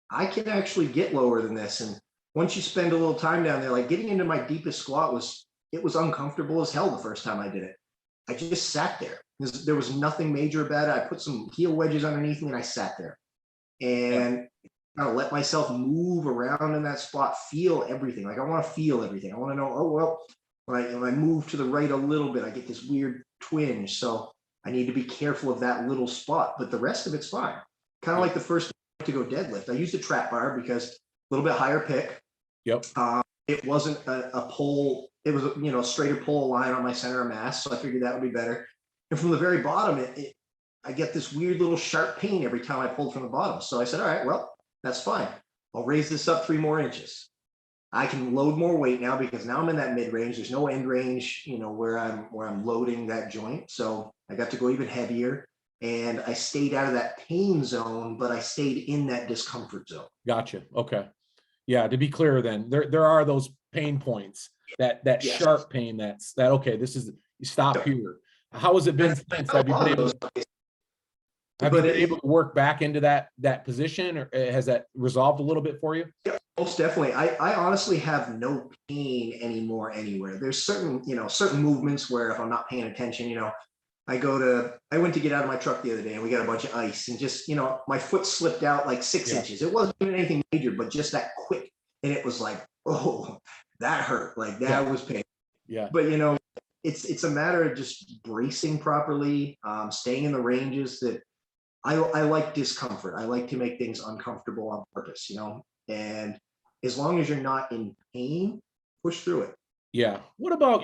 I can actually get lower than this. And once you spend a little time down there, like getting into my deepest squat was uncomfortable as hell the first time I did it. I just sat there. There was nothing major about it. I put some heel wedges underneath me and I sat there and kind of let myself move around in that spot, feel everything. Like I want to feel everything. I want to know, oh, well, when I move to the right a little bit, I get this weird twinge. So I need to be careful of that little spot, but the rest of it's fine. Kind of like the first to go deadlift. I used a trap bar because a little bit higher pick. Yep. It wasn't a pull. It was a straighter pull line on my center of mass. So I figured that would be better. And from the very bottom, I get this weird little sharp pain every time I pulled from the bottom. So I said, all right, well, that's fine. I'll raise this up 3 more inches. I can load more weight now because now I'm in that mid range. There's no end range, where I'm loading that joint. So I got to go even heavier, and I stayed out of that pain zone, but I stayed in that discomfort zone. Gotcha. Okay. Yeah. To be clear, then there are those pain points, that yes. Sharp pain. Okay. This is, you stop here. How has it been since? Have you been able to work back into that position, or has that resolved a little bit for you? Yeah, most definitely. I honestly have no pain anymore anywhere. There's certain movements where if I'm not paying attention, I went to get out of my truck the other day and we got a bunch of ice and just, my foot slipped out like 6 inches. It wasn't even anything major, but just that quick. And it was like, oh, that hurt. Like that was pain. Yeah. But, it's a matter of just bracing properly, staying in the ranges that I like discomfort. I like to make things uncomfortable on purpose, and as long as you're not in pain, push through it. Yeah. What about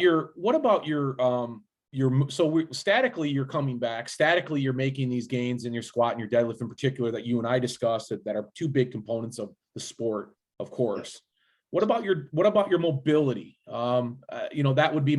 statically you're coming back, statically you're making these gains in your squat and your deadlift in particular that you and I discussed that are 2 big components of the sport, of course. What about your mobility? That would be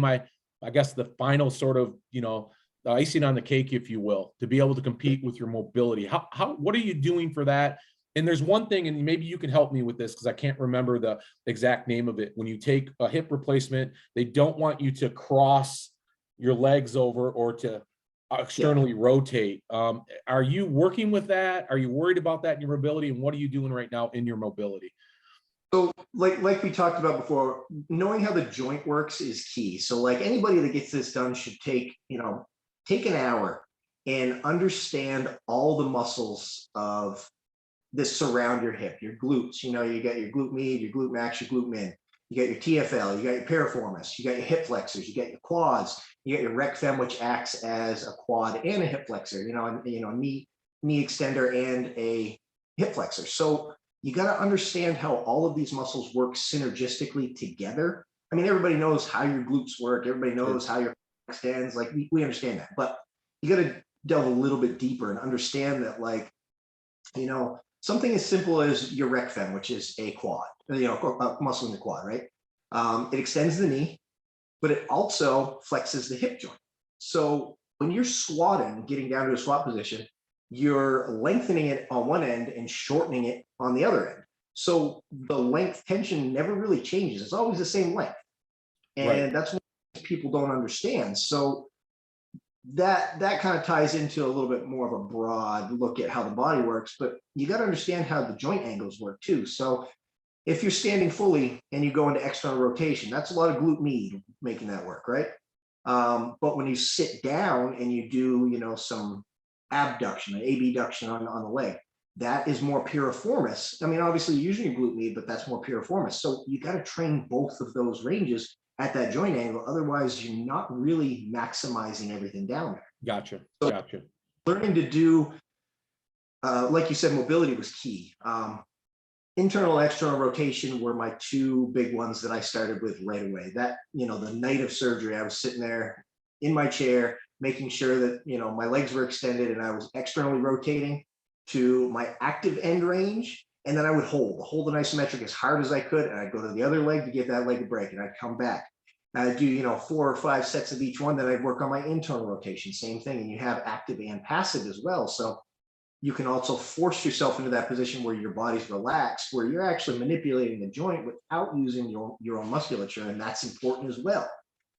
I guess the final sort of, the icing on the cake, if you will, to be able to compete with your mobility. What are you doing for that? And there's one thing, and maybe you can help me with this because I can't remember the exact name of it. When you take a hip replacement, they don't want you to cross your legs over or to externally rotate. Are you working with that? Are you worried about that in your mobility? And what are you doing right now in your mobility? So like we talked about before, knowing how the joint works is key. So like anybody that gets this done should take an hour and understand all the muscles of this surround your hip, your glutes. You got your glute med, your glute max, your glute min. You got your TFL, you got your piriformis, you got your hip flexors, you got your quads, you got your rec fem, which acts as a quad and a hip flexor, knee extender and a hip flexor. So you got to understand how all of these muscles work synergistically together. I mean, everybody knows how your glutes work. Everybody knows how your extends. Like we understand that, but you got to delve a little bit deeper and understand that, like, something as simple as your rec fem, which is a quad, a muscle in the quad, right? It extends the knee. but it also flexes the hip joint. So when you're squatting, getting down to a squat position, you're lengthening it on one end and shortening it on the other end. So the length tension never really changes. It's always the same length. And Right. that's what people don't understand. So that kind of ties into a little bit more of a broad look at how the body works, but you got to understand how the joint angles work too. So if you're standing fully and you go into external rotation, that's a lot of glute med making that work, right? But when you sit down and you do, some abduction, an abduction on the leg, that is more piriformis. I mean, obviously you're using your glute med, but that's more piriformis. So you got to train both of those ranges at that joint angle. Otherwise, you're not really maximizing everything down there. Gotcha. So Gotcha. learning to do, like you said, mobility was key. Internal, external rotation were my two big ones that I started with right away. That, the night of surgery, I was sitting there in my chair, making sure that, my legs were extended and I was externally rotating to my active end range. And then I would hold an isometric as hard as I could. And I'd go to the other leg to give that leg a break. And I'd come back. And I'd do, 4 or 5 sets of each one. Then I'd work on my internal rotation, same thing. And you have active and passive as well. So you can also force yourself into that position where your body's relaxed, where you're actually manipulating the joint without using your own musculature. And that's important as well.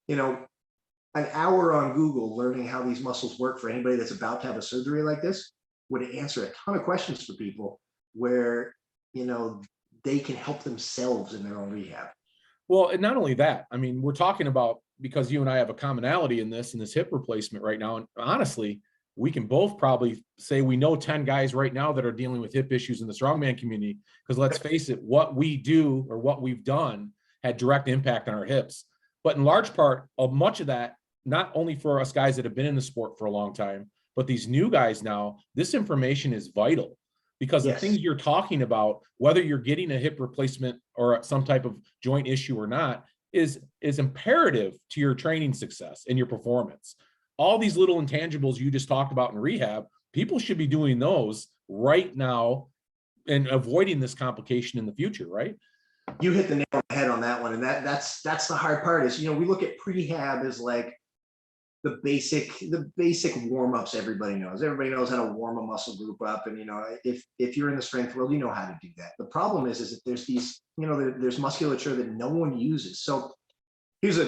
An hour on Google learning how these muscles work for anybody that's about to have a surgery like this would answer a ton of questions for people where, they can help themselves in their own rehab. Well, and not only that, I mean, we're talking about, because you and I have a commonality in this hip replacement right now. And honestly, we can both probably say we know 10 guys right now that are dealing with hip issues in the strongman community, because let's face it, what we do or what we've done had direct impact on our hips. But in large part of much of that, not only for us guys that have been in the sport for a long time, but these new guys now, this information is vital, because the things you're talking about, whether you're getting a hip replacement or some type of joint issue or not, is imperative to your training success and your performance. All these little intangibles you just talked about in rehab, people should be doing those right now and avoiding this complication in the future, right? You hit the nail on the head on that one. And that's the hard part is, we look at prehab as like the basic warm-ups everybody knows. Everybody knows how to warm a muscle group up. And, if you're in the strength world, you know how to do that. The problem is that there's these, there's musculature that no one uses. So here's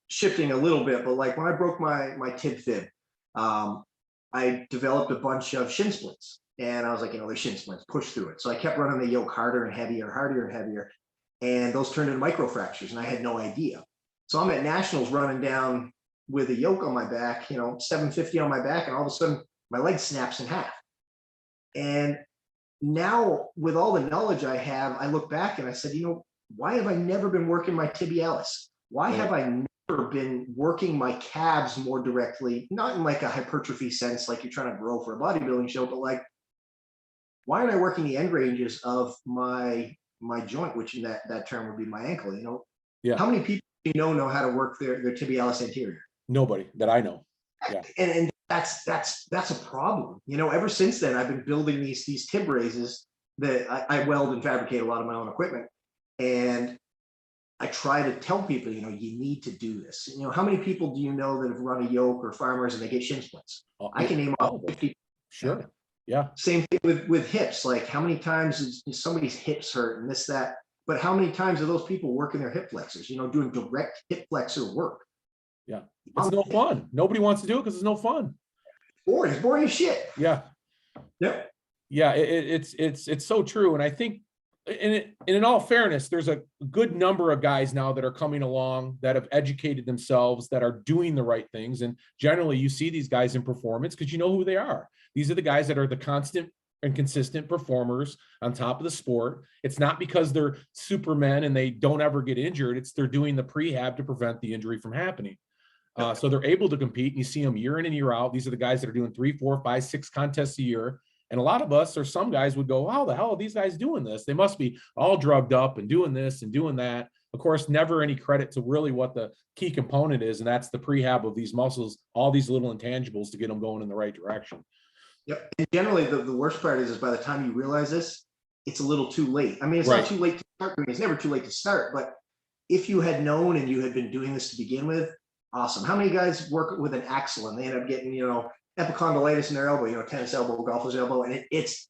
shifting a little bit, but like when I broke my tib fib, I developed a bunch of shin splints. And I was like, they're shin splints, push through it. So I kept running the yoke harder and heavier, harder and heavier. And those turned into microfractures, and I had no idea. So I'm at nationals running down with a yoke on my back, 750 on my back, and all of a sudden my leg snaps in half. And now with all the knowledge I have, I look back and I said, why have I never been working my tibialis? Why have I never been working my calves more directly? Not in like a hypertrophy sense, like you're trying to grow for a bodybuilding show, but like, why aren't I working the end ranges of my joint, which in that term would be my ankle? How many people know how to work their tibialis anterior? Nobody that I know. Yeah. And that's a problem. Ever since then, I've been building these tib raises that I weld and fabricate a lot of my own equipment. And I try to tell people, you need to do this. How many people do you know that have run a yoke or farmers and they get shin splints? I can name off 50. Sure. Yeah. Same thing with hips. Like how many times is somebody's hips hurt and this, that, but how many times are those people working their hip flexors, doing direct hip flexor work? Yeah. It's no fun. Nobody wants to do it because it's no fun. Boring. It's boring as shit. Yeah. Yep. Yeah. It's so true. And I think in all fairness, there's a good number of guys now that are coming along that have educated themselves, that are doing the right things. And generally you see these guys in performance because you know who they are. These are the guys that are the constant and consistent performers on top of the sport. It's not because they're supermen and they don't ever get injured. It's they're doing the prehab to prevent the injury from happening. So they're able to compete, and you see them year in and year out. These are the guys that are doing 3, 4, 5, 6 contests a year. And a lot of us, or some guys would go, how the hell are these guys doing this? They must be all drugged up and doing this and doing that. Of course, never any credit to really what the key component is. And that's the prehab of these muscles, all these little intangibles to get them going in the right direction. Yep. And generally the worst part is by the time you realize this, it's a little too late. I mean, it's not too late to start. It's never too late to start, but if you had known and you had been doing this to begin with, awesome. How many guys work with an axle and they end up getting, epicondylitis in their elbow, tennis elbow, golfer's elbow, and it's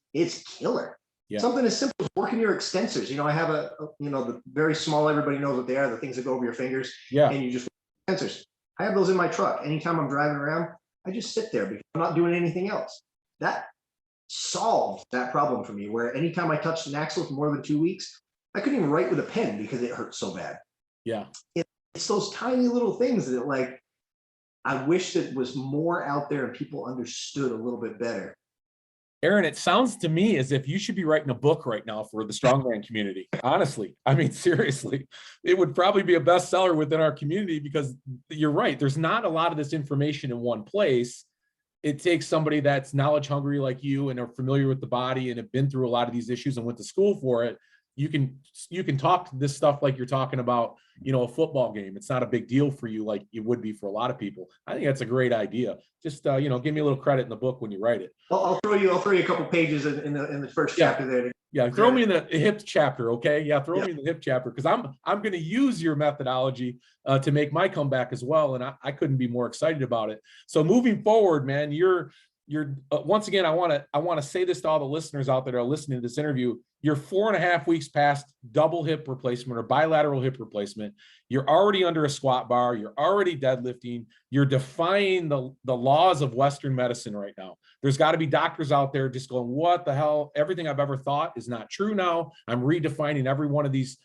killer. Yeah. Something as simple as working your extensors. I have the very small, everybody knows what they are, the things that go over your fingers. Yeah. And you just extensors. I have those in my truck. Anytime I'm driving around, I just sit there because I'm not doing anything else. That solved that problem for me, where anytime I touched an axle for more than 2 weeks, I couldn't even write with a pen because it hurt so bad. Yeah. It's those tiny little things that I wish that was more out there and people understood a little bit better. Aaron, it sounds to me as if you should be writing a book right now for the strongman community. Honestly, I mean, seriously, it would probably be a bestseller within our community, because you're right. There's not a lot of this information in one place. It takes somebody that's knowledge hungry like you and are familiar with the body and have been through a lot of these issues and went to school for it. You can talk this stuff like you're talking about, a football game. It's not a big deal for you like it would be for a lot of people. I think that's a great idea. Just give me a little credit in the book when you write it. I'll throw you a couple pages in the first chapter there. Yeah, throw me in the hip chapter, okay? Yeah, throw me in the hip chapter, because I'm going to use your methodology to make my comeback as well, and I couldn't be more excited about it. So moving forward, man, you're once again, I want to say this to all the listeners out there that are listening to this interview. You're 4.5 weeks past double hip replacement or bilateral hip replacement. You're already under a squat bar. You're already deadlifting. You're defying the laws of Western medicine right now. There's got to be doctors out there just going, what the hell? Everything I've ever thought is not true now. I'm redefining every one of these,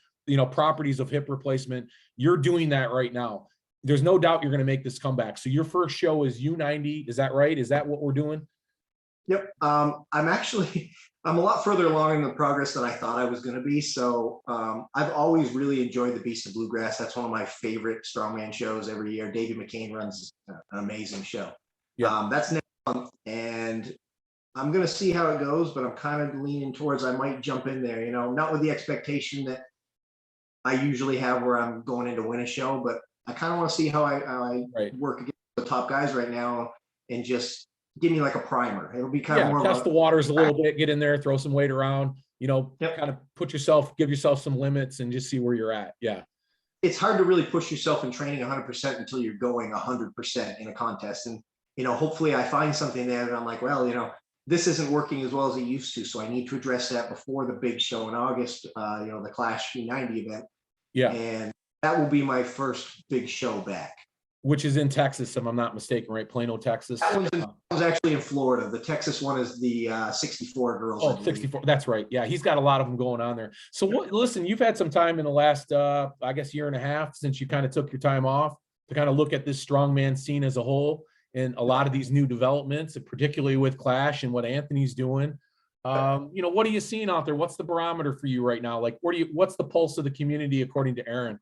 properties of hip replacement. You're doing that right now. There's no doubt you're going to make this comeback. So your first show is U90. Is that right? Is that what we're doing? Yep. I'm a lot further along in the progress than I thought I was going to be. So I've always really enjoyed the Beast of Bluegrass. That's one of my favorite strongman shows every year. David McCain runs an amazing show. Yeah. That's next month, and I'm going to see how it goes, but I'm kind of leaning towards I might jump in there, not with the expectation that I usually have where I'm going in to win a show, but I kind of want to see how I work against the top guys right now and just give me like a primer. It'll be kind of more test the waters a little bit, get in there, throw some weight around, Yep. kind of give yourself some limits and just see where you're at. Yeah. It's hard to really push yourself in training 100% until you're going 100% in a contest. And, hopefully I find something there that I'm like, well, this isn't working as well as it used to. So I need to address that before the big show in August, the Clash U90 event. Yeah. And that will be my first big show back. Which is in Texas, if I'm not mistaken, right? Plano, Texas. That was actually in Florida. The Texas one is the 64 girls. Oh, 64. That's right. Yeah, he's got a lot of them going on there. So listen, you've had some time in the last, I guess, year and a half since you kind of took your time off to kind of look at this strongman scene as a whole and a lot of these new developments, and particularly with Clash and what Anthony's doing. What are you seeing out there? What's the barometer for you right now? Like, what's the pulse of the community according to Aaron?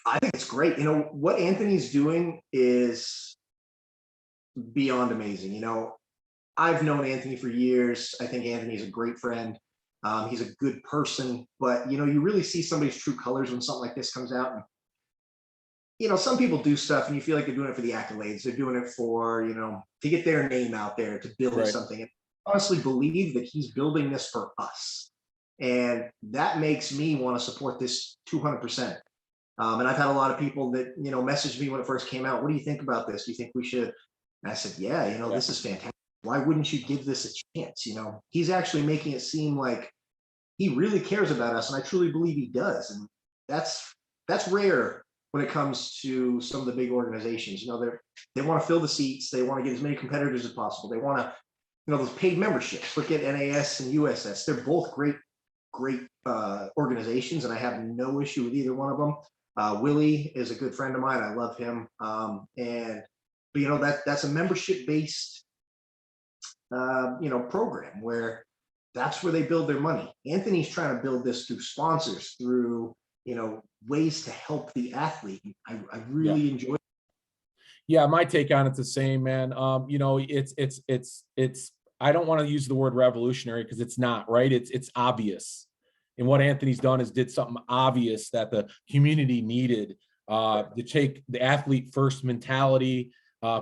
I think it's great. What Anthony's doing is beyond amazing. I've known Anthony for years. I think Anthony's a great friend. He's a good person, but you really see somebody's true colors when something like this comes out. And, some people do stuff and you feel like they're doing it for the accolades. They're doing it for, to get their name out there, to build something. And I honestly believe that he's building this for us. And that makes me want to support this 200%. And I've had a lot of people that, messaged me when it first came out. What do you think about this? Do you think we should? And I said, yeah, this is fantastic. Why wouldn't you give this a chance? He's actually making it seem like he really cares about us. And I truly believe he does. And that's rare when it comes to some of the big organizations. They want to fill the seats. They want to get as many competitors as possible. They want to, those paid memberships. Look at NAS and USS. They're both great organizations. And I have no issue with either one of them. Willie is a good friend of mine. I love him. But that's a membership based, program where that's where they build their money. Anthony's trying to build this through sponsors, through, ways to help the athlete. I really enjoy it. Yeah. My take on it's the same, man. It's, I don't want to use the word revolutionary because it's not, right. It's obvious. And what Anthony's done is did something obvious that the community needed, to take the athlete first mentality,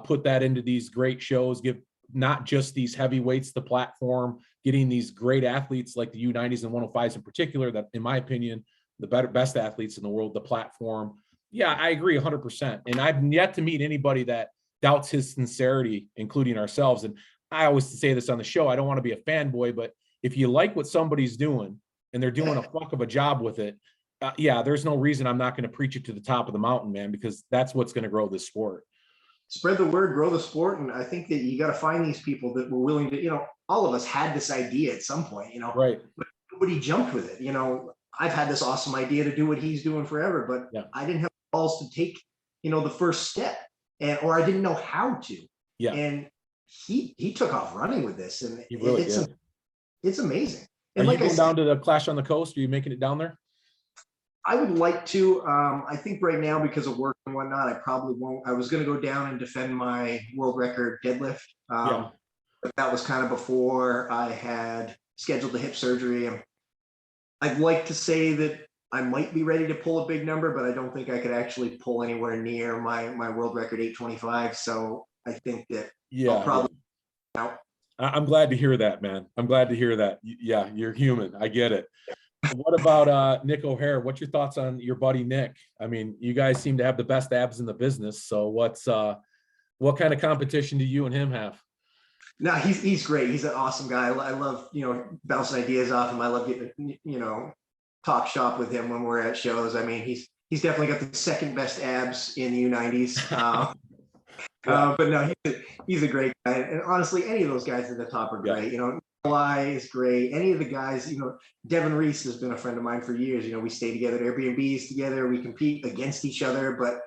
put that into these great shows, give not just these heavyweights the platform, getting these great athletes like the U90s and 105s in particular, that in my opinion the best athletes in the world, the platform. Yeah, I agree 100%. And I've yet to meet anybody that doubts his sincerity, including ourselves. And I always say this on the show, I don't want to be a fanboy, but if you like what somebody's doing and they're doing a fuck of a job with it, yeah, there's no reason I'm not going to preach it to the top of the mountain, man, because that's what's going to grow this sport. Spread the word, grow the sport. And I think that you got to find these people that were willing to, all of us had this idea at some point, Right. but nobody jumped with it. I've had this awesome idea to do what he's doing forever, but Yeah. I didn't have balls to take, the first step, or I didn't know how to. Yeah. And he took off running with this, and He really it's amazing. Are And you going down to the Clash on the Coast? Are you making it down there? I would like to. I think right now, because of work and whatnot, I probably won't. I was going to go down and defend my world record deadlift. Yeah. But that was kind of before I had scheduled the hip surgery. And I'd like to say that I might be ready to pull a big number, but I don't think I could actually pull anywhere near my world record 825. So I think that I'll probably out. I'm glad to hear that, man. I'm glad to hear that. Yeah, you're human. I get it. What about Nick O'Hare? What's your thoughts on your buddy Nick? I mean, you guys seem to have the best abs in the business. So what kind of competition do you and him have? No, he's great. He's an awesome guy. I love, bouncing ideas off him. I love getting, talk shop with him when we're at shows. I mean, he's definitely got the second best abs in the U90s. But no, he's a great guy. And honestly, any of those guys at the top are great. Nikolai is great. Any of the guys, Devin Reese has been a friend of mine for years. We stay together at Airbnbs together. We compete against each other, but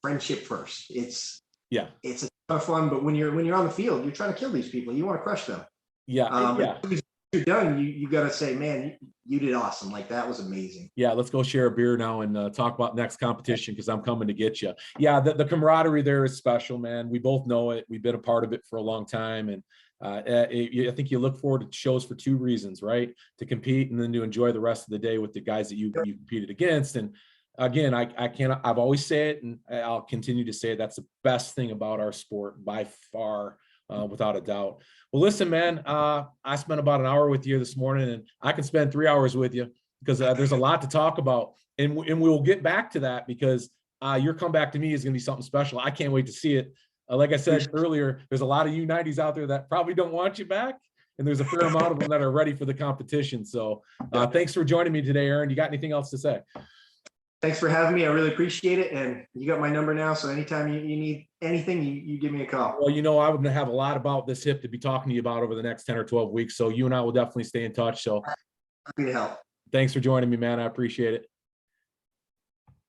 friendship first. It's a ton of fun. But when you're on the field, you're trying to kill these people. You want to crush them. When you're done, you got to say, man, you did awesome. Like, that was amazing. Yeah, let's go share a beer now and talk about next competition, because I'm coming to get you. Yeah, the camaraderie there is special, man. We both know it. We've been a part of it for a long time. And I think you look forward to shows for two reasons, right? To compete and then to enjoy the rest of the day with the guys that you competed against. And again, I've always said it, and I'll continue to say it, that's the best thing about our sport by far, without a doubt. Well, listen, man, I spent about an hour with you this morning, and I can spend 3 hours with you, because there's a lot to talk about, and we'll get back to that, because your comeback to me is going to be something special. I can't wait to see it. Like I said earlier, there's a lot of U90s out there that probably don't want you back, and there's a fair amount of them that are ready for the competition. So thanks for joining me today, Aaron. You got anything else to say? Thanks for having me. I really appreciate it. And you got my number now. So anytime you need anything, you give me a call. Well, I would have a lot about this hip to be talking to you about over the next 10 or 12 weeks. So you and I will definitely stay in touch. So happy to help. Thanks for joining me, man. I appreciate it.